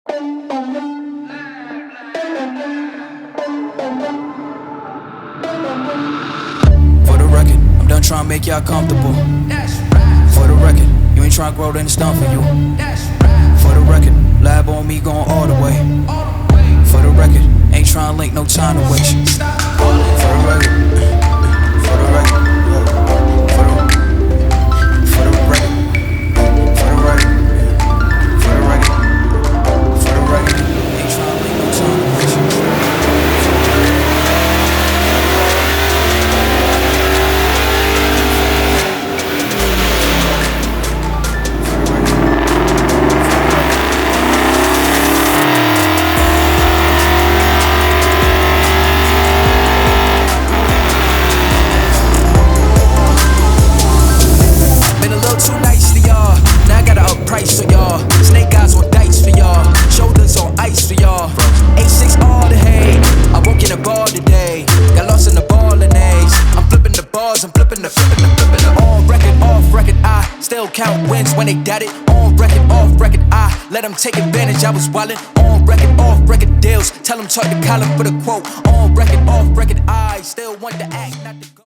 For the record, I'm done trying to make y'all comfortable. For the record, you ain't trying to grow, then it's done for you. For the record, lab on me going all the way. For the record, ain't trying to link, no time to waste. For the record, for the record, for the record, for the record, for the record, for the record, ain't trying to link, no time to waste. Price for y'all, snake eyes on dice for y'all, shoulders on ice for y'all. A6 all the hay, I woke in the bar today, got lost in the ball and A's. I'm flipping the bars, I'm flipping the on record, off record. I still count wins when they doubt it. On record, off record, I let them take advantage. I was wildin'. On record, off record deals. Tell them talk to Colin for the quote. On record, off record, I still want to act, not to go.